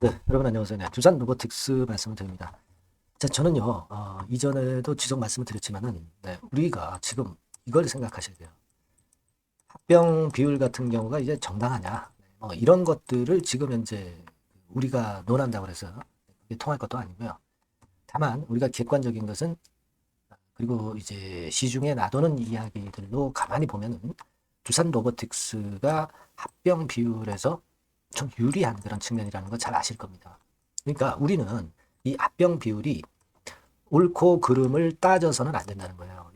네, 여러분 안녕하세요. 네, 두산 로보틱스 말씀을 드립니다. 자, 저는요, 이전에도 지속 말씀을 드렸지만은, 네, 우리가 지금 이걸 생각하셔야 돼요. 합병 비율 같은 경우가 이제 정당하냐, 이런 것들을 지금 현재 우리가 논한다고 해서 그게 통할 것도 아니고요. 다만 우리가 객관적인 것은 그리고 이제 시중에 나도는 이야기들로 가만히 보면은 두산 로보틱스가 합병 비율에서 좀 유리한 그런 측면이라는 거 잘 아실 겁니다. 그러니까 우리는 이 합병 비율이 옳고 그름을 따져서는 안 된다는 거예요.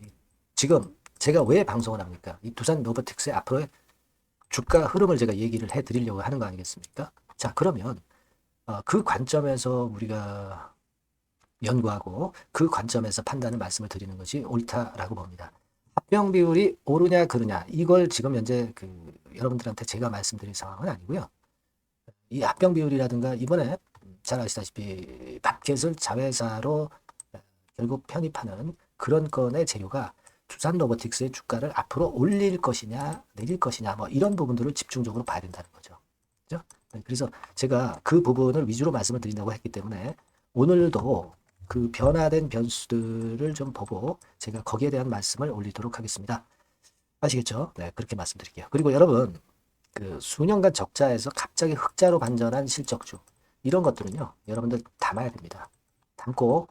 지금 제가 왜 방송을 합니까? 이 두산 로보틱스의 앞으로의 주가 흐름을 제가 얘기를 해드리려고 하는 거 아니겠습니까? 자, 그러면 그 관점에서 우리가 연구하고 그 관점에서 판단을 말씀을 드리는 것이 옳다라고 봅니다. 합병 비율이 오르냐 그르냐 이걸 지금 현재 여러분들한테 제가 말씀드릴 상황은 아니고요. 이 합병 비율이라든가 이번에 잘 아시다시피 밥켓을 자회사로 결국 편입하는 그런 건의 재료가 두산 로보틱스의 주가를 앞으로 올릴 것이냐 내릴 것이냐 뭐 이런 부분들을 집중적으로 봐야 된다는 거죠. 그죠? 그래서 제가 그 부분을 위주로 말씀을 드린다고 했기 때문에 오늘도 그 변화된 변수들을 좀 보고 제가 거기에 대한 말씀을 올리도록 하겠습니다. 아시겠죠? 네, 그렇게 말씀드릴게요. 그리고 여러분, 그 수년간 적자에서 갑자기 흑자로 반전한 실적주 이런 것들은요, 여러분들 담아야 됩니다. 담고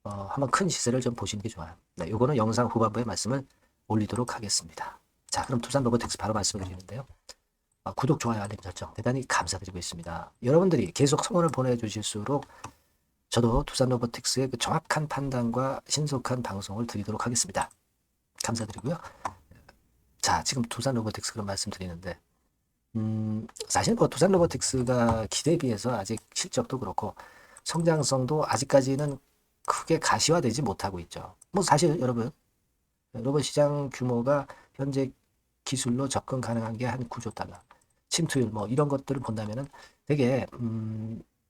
한번 큰 시세를 좀 보시는 게 좋아요. 네, 요거는 영상 후반부에 말씀을 올리도록 하겠습니다. 자, 그럼 두산 로보틱스 바로 말씀을 드리는데요. 구독, 좋아요, 알림 설정 대단히 감사드리고 있습니다. 여러분들이 계속 성원을 보내주실수록 저도 두산 로보틱스의 그 정확한 판단과 신속한 방송을 드리도록 하겠습니다. 감사드리고요. 자, 지금 두산 로보틱스 그런 말씀드리는데 사실 뭐 두산 로보틱스가 기대에 비해서 아직 실적도 그렇고 성장성도 아직까지는 크게 가시화되지 못하고 있죠. 뭐 사실 여러분 로봇 시장 규모가 현재 기술로 접근 가능한 게 한 9조 달러. 침투율 뭐 이런 것들을 본다면은 되게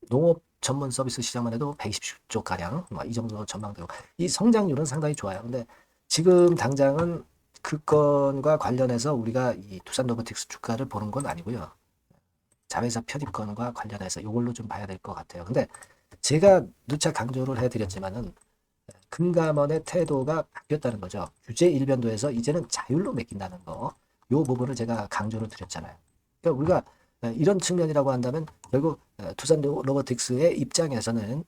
농업 전문 서비스 시장만 해도 120조 가량 이 정도 전망되고 이 성장률은 상당히 좋아요. 근데 지금 당장은 그 건과 관련해서 우리가 이 두산 로보틱스 주가를 보는 건 아니고요. 자회사 편입건과 관련해서 이걸로 좀 봐야 될 것 같아요. 근데 제가 누차 강조를 해드렸지만은 금감원의 태도가 바뀌었다는 거죠. 규제 일변도에서 이제는 자율로 맡긴다는 거. 요 부분을 제가 강조를 드렸잖아요. 그러니까 우리가 이런 측면이라고 한다면 결국 두산 로보틱스의 입장에서는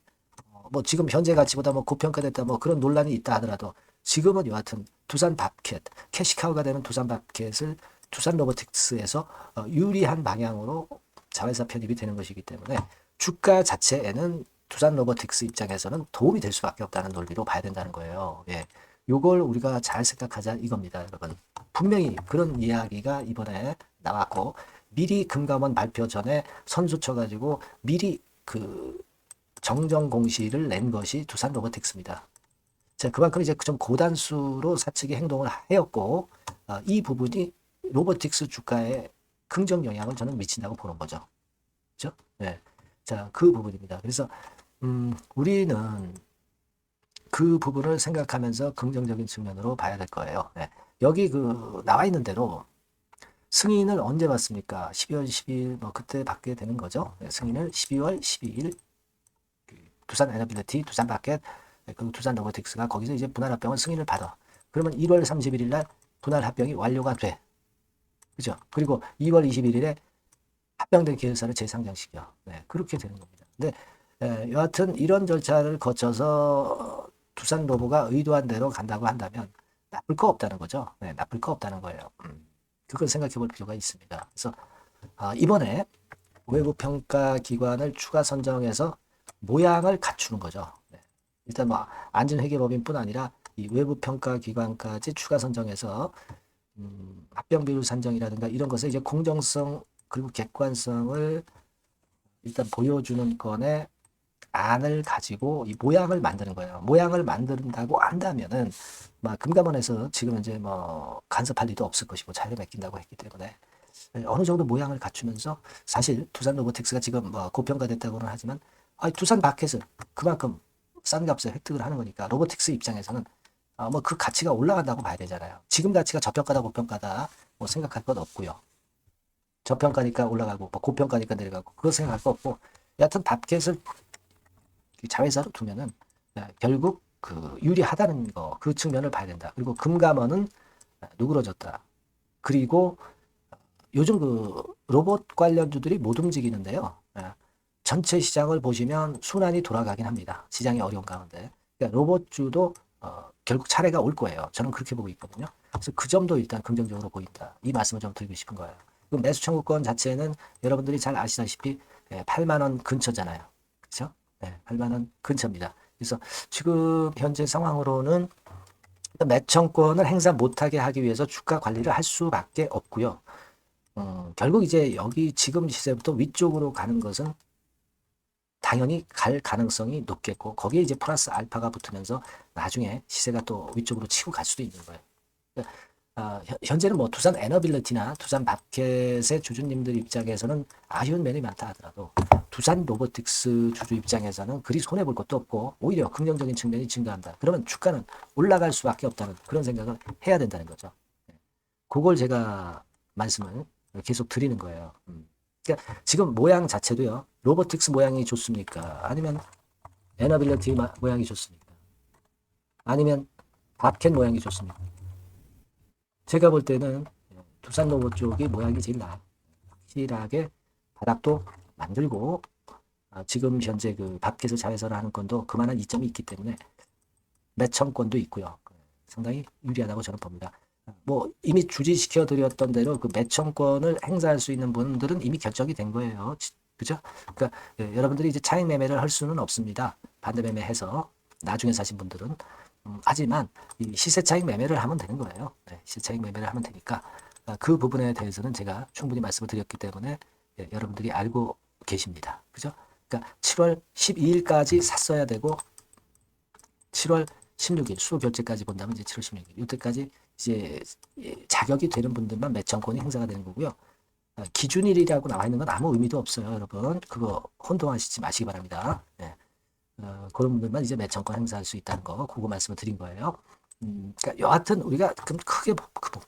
뭐 지금 현재 가치보다 뭐 고평가됐다 뭐 그런 논란이 있다 하더라도 지금은 여하튼 두산 밥켓, 캐시카우가 되는 두산 밥켓을 두산 로보틱스에서 유리한 방향으로 자회사 편입이 되는 것이기 때문에 주가 자체에는 두산 로보틱스 입장에서는 도움이 될 수밖에 없다는 논리로 봐야 된다는 거예요. 예. 요걸 우리가 잘 생각하자 이겁니다, 여러분. 분명히 그런 이야기가 이번에 나왔고 미리 금감원 발표 전에 선수 쳐가지고 미리 그 정정 공시를 낸 것이 두산 로보틱스입니다. 자, 그만큼 이제 좀 고단수로 사측이 행동을 하였고 이 부분이 로보틱스 주가에 긍정 영향을 저는 미친다고 보는 거죠. 그렇죠? 네. 자, 그 부분입니다. 그래서 우리는 그 부분을 생각하면서 긍정적인 측면으로 봐야 될 거예요. 네. 여기 그 나와 있는 대로 승인을 언제 받습니까? 12월 12일 뭐 그때 받게 되는 거죠. 네, 승인을 12월 12일 두산 에너빌리티, 두산 마켓, 그리고 두산 로보틱스가 거기서 이제 분할 합병을 승인을 받아. 그러면 1월 31일 날 분할 합병이 완료가 돼. 그죠? 그리고 2월 21일에 합병된 계열사를 재상장시켜. 네, 그렇게 되는 겁니다. 근데 여하튼 이런 절차를 거쳐서 두산 로보가 의도한 대로 간다고 한다면 나쁠 거 없다는 거죠. 네, 나쁠 거 없다는 거예요. 그걸 생각해 볼 필요가 있습니다. 그래서 이번에 외부 평가 기관을 추가 선정해서 모양을 갖추는 거죠. 네. 일단 뭐 안전회계법인뿐 아니라 이 외부 평가 기관까지 추가 선정해서 합병 비율 산정이라든가 이런 것에 이제 공정성 그리고 객관성을 일단 보여주는 건에 안을 가지고 이 모양을 만드는 거예요. 모양을 만든다고 한다면은 막 금감원에서 지금 이제 뭐 간섭할 리도 없을 것이고 자유를 맡긴다고 했기 때문에 어느 정도 모양을 갖추면서 사실 두산 로보틱스가 지금 뭐 고평가됐다고는 하지만 두산 마켓은 그만큼 싼 값에 획득을 하는 거니까 로보틱스 입장에서는 뭐 그 가치가 올라간다고 봐야 되잖아요. 지금 가치가 저평가다 고평가다 뭐 생각할 것 없고요. 저평가니까 올라가고 뭐 고평가니까 내려가고 그거 생각할 거 없고 여하튼 밥켓을 자회사로 두면은 결국 그 유리하다는 거, 그 측면을 봐야 된다. 그리고 금감원은 누그러졌다. 그리고 요즘 그 로봇 관련주들이 못 움직이는데요. 전체 시장을 보시면 순환이 돌아가긴 합니다. 시장이 어려운 가운데. 그러니까 로봇주도 결국 차례가 올 거예요. 저는 그렇게 보고 있거든요. 그래서 그 점도 일단 긍정적으로 보인다. 이 말씀을 좀 드리고 싶은 거예요. 그럼 매수 청구권 자체는 여러분들이 잘 아시다시피 8만 원 근처잖아요. 그렇죠? 8만 원 근처입니다. 그래서 지금 현재 상황으로는 매청권을 행사 못하게 하기 위해서 주가 관리를 할 수밖에 없고요. 결국 이제 여기 지금 시세부터 위쪽으로 가는 것은 당연히 갈 가능성이 높겠고 거기에 이제 플러스 알파가 붙으면서 나중에 시세가 또 위쪽으로 치고 갈 수도 있는 거예요. 현재는 뭐 두산 에너빌리티나 두산 마켓의 주주님들 입장에서는 아쉬운 면이 많다 하더라도 두산 로보틱스 주주 입장에서는 그리 손해볼 것도 없고 오히려 긍정적인 측면이 증가한다. 그러면 주가는 올라갈 수밖에 없다는 그런 생각을 해야 된다는 거죠. 그걸 제가 말씀을 계속 드리는 거예요. 그러니까 지금 모양 자체도요. 로보틱스 모양이 좋습니까? 아니면 에너빌리티 모양이 좋습니까? 아니면 밥켓 모양이 좋습니까? 제가 볼 때는 두산 로봇 쪽이 모양이 제일 나아요. 확실하게 바닥도 만들고 지금 현재 그 밥켓을 자회사를 하는 건도 그만한 이점이 있기 때문에 매청권도 있고요. 상당히 유리하다고 저는 봅니다. 뭐 이미 주지시켜 드렸던 대로 그 매청권을 행사할 수 있는 분들은 이미 결정이 된 거예요. 그죠? 그러니까 여러분들이 이제 차익 매매를 할 수는 없습니다. 반대 매매해서 나중에 사신 분들은 하지만 이 시세 차익 매매를 하면 되는 거예요. 시세 차익 매매를 하면 되니까 그 부분에 대해서는 제가 충분히 말씀을 드렸기 때문에 여러분들이 알고 계십니다. 그죠? 그러니까 7월 12일까지 샀어야 되고 7월 16일 수호 결제까지 본다면 이제 7월 16일 이때까지 이제 자격이 되는 분들만 매청권이 행사가 되는 거고요. 기준일이라고 나와 있는 건 아무 의미도 없어요, 여러분. 그거 혼동하시지 마시기 바랍니다. 그런 분들만 이제 매청권 행사할 수 있다는 거, 그거 말씀을 드린 거예요. 그러니까 여하튼 우리가 크게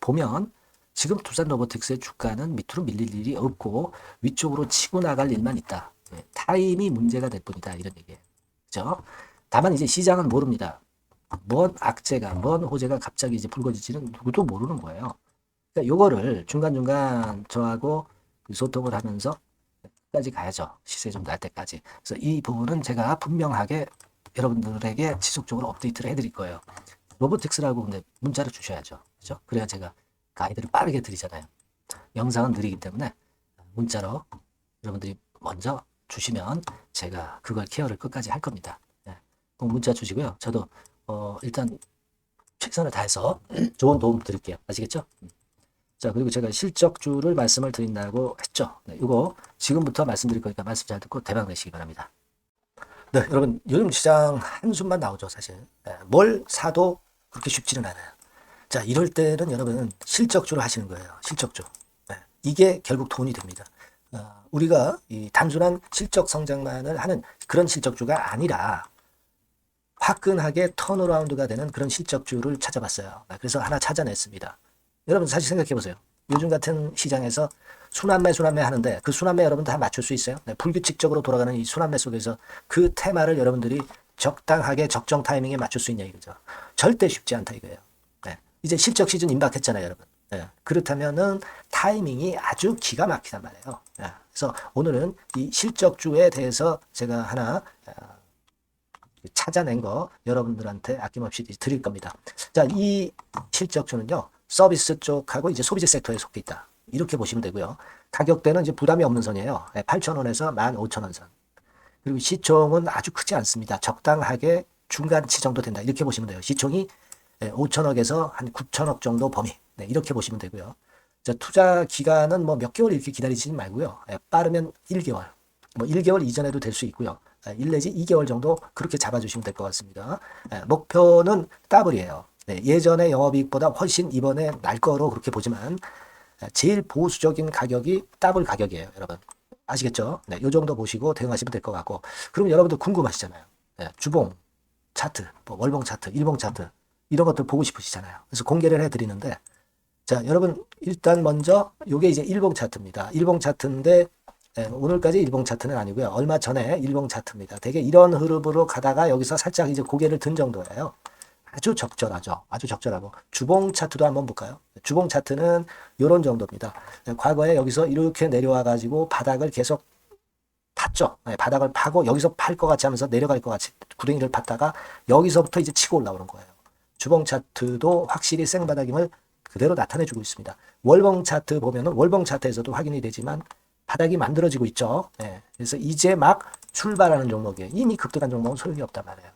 보면 지금 두산 로보틱스의 주가는 밑으로 밀릴 일이 없고 위쪽으로 치고 나갈 일만 있다. 타임이 문제가 될 뿐이다, 이런 얘기예요. 그죠? 다만 이제 시장은 모릅니다. 뭔 악재가, 뭔 호재가 갑자기 이제 불거질지는 누구도 모르는 거예요. 그러니까 요거를 중간중간 저하고 소통을 하면서 끝까지 가야죠. 시세 좀 날 때까지. 그래서 이 부분은 제가 분명하게 여러분들에게 지속적으로 업데이트를 해드릴 거예요. 로보틱스라고 근데 문자를 주셔야죠. 그죠? 그래야 제가 가이드를 빠르게 드리잖아요. 영상은 느리기 때문에 문자로 여러분들이 먼저 주시면 제가 그걸 케어를 끝까지 할 겁니다. 꼭 문자 주시고요. 저도 일단 최선을 다해서 좋은 도움 드릴게요. 아시겠죠? 자, 그리고 제가 실적주를 말씀을 드린다고 했죠. 이거 지금부터 말씀드릴 거니까 말씀 잘 듣고 대박 내시기 바랍니다. 네, 여러분 요즘 시장 한숨만 나오죠, 사실. 뭘 사도 그렇게 쉽지는 않아요. 자, 이럴 때는 여러분 실적주를 하시는 거예요. 실적주. 이게 결국 돈이 됩니다. 우리가 이 단순한 실적 성장만을 하는 그런 실적주가 아니라 화끈하게 턴어라운드가 되는 그런 실적주를 찾아봤어요. 그래서 하나 찾아냈습니다. 여러분 사실 생각해 보세요. 요즘 같은 시장에서 순환매 하는데 그 순환매 여러분 다 맞출 수 있어요? 불규칙적으로 돌아가는 이 순환매 속에서 그 테마를 여러분들이 적당하게 적정 타이밍에 맞출 수 있냐 이거죠. 절대 쉽지 않다 이거예요. 이제 실적 시즌 임박했잖아요, 여러분. 그렇다면은 타이밍이 아주 기가 막히단 말이에요. 그래서 오늘은 이 실적주에 대해서 제가 하나 찾아낸 거 여러분들한테 아낌없이 드릴 겁니다. 자, 이 실적주는요, 서비스 쪽하고 이제 소비재 섹터에 속해 있다. 이렇게 보시면 되고요. 가격대는 이제 부담이 없는 선이에요. 8,000원에서 15,000원 선. 그리고 시총은 아주 크지 않습니다. 적당하게 중간치 정도 된다. 이렇게 보시면 돼요. 시총이 5천억에서 한 9천억 정도 범위. 이렇게 보시면 되고요. 자, 투자 기간은 뭐 몇 개월 이렇게 기다리지 말고요. 빠르면 1개월. 뭐 1개월 이전에도 될 수 있고요. 1 내지 2개월 정도 그렇게 잡아주시면 될 것 같습니다. 목표는 더블이에요. 예전의 영업이익보다 훨씬 이번에 날 거로 그렇게 보지만 제일 보수적인 가격이 더블 가격이에요, 여러분. 아시겠죠? 이 정도 보시고 대응하시면 될 것 같고. 그럼 여러분들 궁금하시잖아요. 주봉 차트, 뭐 월봉 차트, 일봉 차트 이런 것들 보고 싶으시잖아요. 그래서 공개를 해드리는데, 자, 여러분 일단 먼저 요게 이제 일봉 차트입니다. 일봉 차트인데 네, 오늘까지 일봉 차트는 아니고요. 얼마 전에 일봉 차트입니다. 되게 이런 흐름으로 가다가 여기서 살짝 이제 고개를 든 정도예요. 아주 적절하죠. 아주 적절하고. 주봉 차트도 한번 볼까요? 주봉 차트는 이런 정도입니다. 과거에 여기서 이렇게 내려와 가지고 바닥을 계속 팠죠. 네, 바닥을 파고 여기서 팔 것 같이 하면서 내려갈 것 같이 구덩이를 팠다가 여기서부터 이제 치고 올라오는 거예요. 주봉 차트도 확실히 생바닥임을 그대로 나타내주고 있습니다. 월봉 차트 보면은 월봉 차트에서도 확인이 되지만 바닥이 만들어지고 있죠. 네, 그래서 이제 막 출발하는 종목이에요. 이미 급등한 종목은 소용이 없단 말이에요.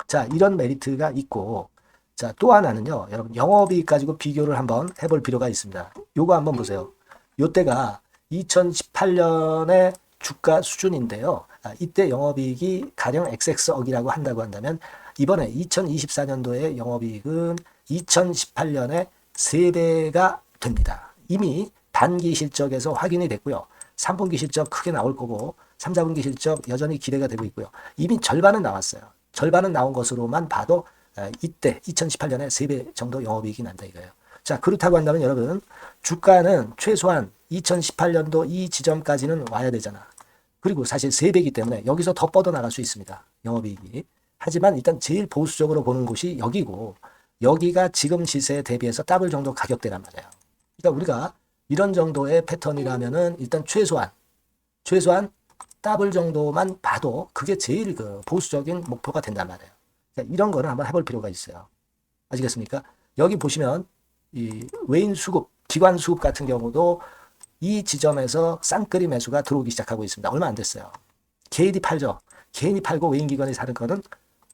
자, 이런 메리트가 있고, 자, 또 하나는요, 여러분, 영업이익 가지고 비교를 한번 해볼 필요가 있습니다. 요거 한번 보세요. 요때가 2018년의 주가 수준인데요. 이때 영업이익이 가령 XX억이라고 한다고 한다면, 이번에 2024년도의 영업이익은 2018년에 3배가 됩니다. 이미 단기 실적에서 확인이 됐고요. 3분기 실적 크게 나올 거고, 3, 4분기 실적 여전히 기대가 되고 있고요. 이미 절반은 나왔어요. 절반은 나온 것으로만 봐도 이때 2018년에 3배 정도 영업이익이 난다 이거예요. 자, 그렇다고 한다면 여러분 주가는 최소한 2018년도 이 지점까지는 와야 되잖아. 그리고 사실 3배이기 때문에 여기서 더 뻗어나갈 수 있습니다. 영업이익이. 하지만 일단 제일 보수적으로 보는 곳이 여기고 여기가 지금 시세에 대비해서 더블 정도 가격대란 말이에요. 그러니까 우리가 이런 정도의 패턴이라면은 일단 최소한 더블 정도만 봐도 그게 제일 그 보수적인 목표가 된단 말이에요. 이런 거를 한번 해볼 필요가 있어요. 아시겠습니까? 여기 보시면 이 외인 수급, 기관 수급 같은 경우도 이 지점에서 쌍끌이 매수가 들어오기 시작하고 있습니다. 얼마 안 됐어요. 개인이 팔죠. 개인이 팔고 외인 기관이 사는 거는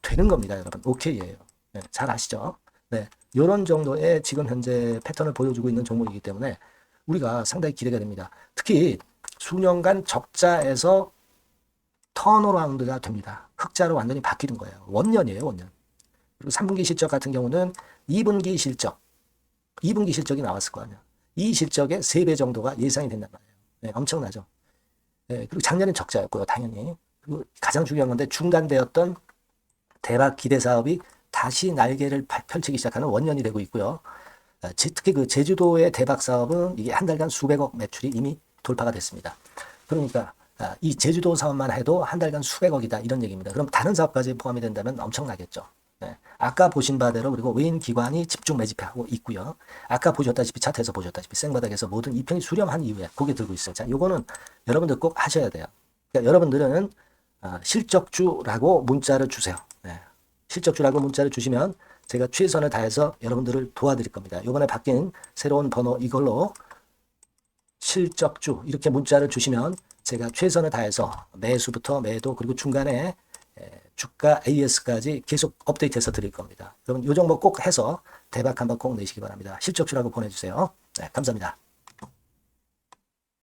되는 겁니다, 여러분. 오케이예요. 네, 잘 아시죠? 네, 이런 정도의 지금 현재 패턴을 보여주고 있는 종목이기 때문에 우리가 상당히 기대가 됩니다. 특히 수년간 적자에서 턴어라운드가 됩니다. 흑자로 완전히 바뀌는 거예요. 원년이에요, 원년. 그리고 3분기 실적 같은 경우는 2분기 실적이 나왔을 거 아니야. 이 실적의 3배 정도가 예상이 된단 말이에요. 네, 엄청나죠. 네, 그리고 작년엔 적자였고요, 당연히. 그리고 가장 중요한 건데 중단되었던 대박 기대 사업이 다시 날개를 펼치기 시작하는 원년이 되고 있고요. 특히 그 제주도의 대박 사업은 이게 한 달간 수백억 매출이 이미 돌파가 됐습니다. 그러니까 이 제주도 사업만 해도 한 달간 수백억이다 이런 얘기입니다. 그럼 다른 사업까지 포함이 된다면 엄청나겠죠. 네. 아까 보신 바대로 그리고 외인 기관이 집중 매집하고 있고요. 아까 보셨다시피 차트에서 보셨다시피 생바닥에서 모든 이평이 수렴한 이후에 고개 들고 있어요. 자, 요거는 여러분들 꼭 하셔야 돼요. 그러니까 여러분들은 실적주라고 문자를 주세요. 네. 실적주라고 문자를 주시면 제가 최선을 다해서 여러분들을 도와드릴 겁니다. 요번에 바뀐 새로운 번호 이걸로 실적주 이렇게 문자를 주시면 제가 최선을 다해서 매수부터 매도 그리고 중간에 주가 AS까지 계속 업데이트해서 드릴 겁니다. 여러분 이 종목 꼭 해서 대박 한번 꼭 내시기 바랍니다. 실적주라고 보내주세요. 네, 감사합니다.